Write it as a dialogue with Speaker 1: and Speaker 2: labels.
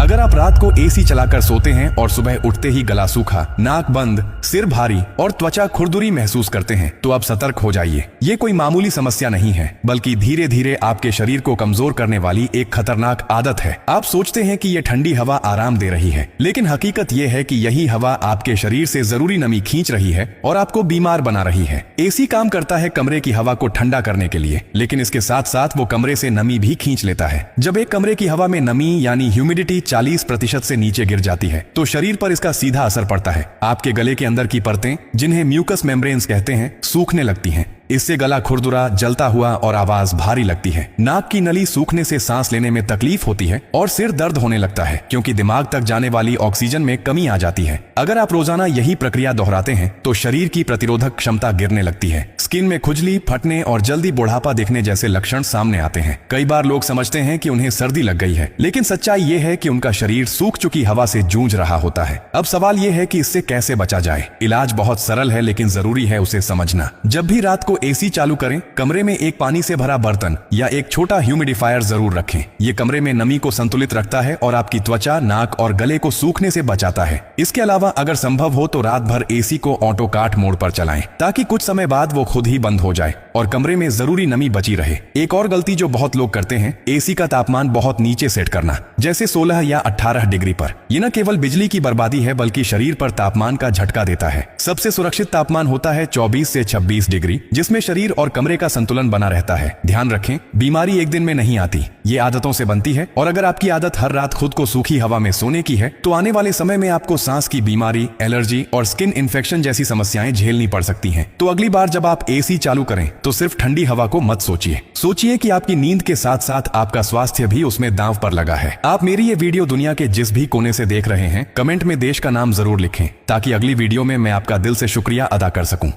Speaker 1: अगर आप रात को एसी चलाकर सोते हैं और सुबह उठते ही गला सूखा, नाक बंद, सिर भारी और त्वचा खुरदुरी महसूस करते हैं तो आप सतर्क हो जाइए। ये कोई मामूली समस्या नहीं है, बल्कि धीरे धीरे आपके शरीर को कमजोर करने वाली एक खतरनाक आदत है। आप सोचते हैं कि ये ठंडी हवा आराम दे रही है, लेकिन हकीकत ये है कि यही हवा आपके शरीर से जरूरी नमी खींच रही है और आपको बीमार बना रही है। एसी काम करता है कमरे की हवा को ठंडा करने के लिए, लेकिन इसके साथ साथ वो कमरे से नमी भी खींच लेता है। जब एक कमरे की हवा में नमी यानी ह्यूमिडिटी 40% से नीचे गिर जाती है तो शरीर पर इसका सीधा असर पड़ता है। आपके गले के अंदर की परतें, जिन्हें म्यूकस मेम्ब्रेन्स कहते हैं, सूखने लगती हैं। इससे गला खुरदुरा, जलता हुआ और आवाज भारी लगती है। नाक की नली सूखने से सांस लेने में तकलीफ होती है और सिर दर्द होने लगता है, क्योंकि दिमाग तक जाने वाली ऑक्सीजन में कमी आ जाती है। अगर आप रोजाना यही प्रक्रिया दोहराते हैं तो शरीर की प्रतिरोधक क्षमता गिरने लगती है। स्किन में खुजली, फटने और जल्दी बुढ़ापा दिखने जैसे लक्षण सामने आते हैं। कई बार लोग समझते हैं कि उन्हें सर्दी लग गई है, लेकिन सच्चाई ये है कि उनका शरीर सूख चुकी हवा से जूझ रहा होता है। अब सवाल ये है कि इससे कैसे बचा जाए। इलाज बहुत सरल है, लेकिन जरूरी है उसे समझना। जब भी रात को एसी चालू करें, कमरे में एक पानी से भरा बर्तन या एक छोटा ह्यूमिडिफायर जरूर रखें। ये कमरे में नमी को संतुलित रखता है और आपकी त्वचा, नाक और गले को सूखने से बचाता है। इसके अलावा अगर संभव हो तो रात भर एसी को ऑटो काट मोड पर चलाएं, ताकि कुछ समय बाद वो खुद ही बंद हो जाए और कमरे में जरूरी नमी बची रहे। एक और गलती जो बहुत लोग करते हैं, एसी का तापमान बहुत नीचे सेट करना, जैसे 16 या 18 डिग्री पर। यह न केवल बिजली की बर्बादी है, बल्कि शरीर पर तापमान का झटका देता है। सबसे सुरक्षित तापमान होता है 24 से 26 डिग्री, जिसमें शरीर और कमरे का संतुलन बना रहता है। ध्यान रखें, बीमारी एक दिन में नहीं आती, ये आदतों से बनती है। और अगर आपकी आदत हर रात खुद को सूखी हवा में सोने की है, तो आने वाले समय में आपको सांस की बीमारी, एलर्जी और स्किन इन्फेक्शन जैसी समस्याएं झेलनी पड़ सकती हैं। तो अगली बार जब आप एसी चालू करें तो सिर्फ ठंडी हवा को मत सोचिए। सोचिए कि आपकी नींद के साथ साथ आपका स्वास्थ्य भी उसमें दांव पर लगा है। आप मेरी ये वीडियो दुनिया के जिस भी कोने से देख रहे हैं, कमेंट में देश का नाम जरूर लिखें, ताकि अगली वीडियो में मैं आपका दिल से शुक्रिया अदा कर सकूं।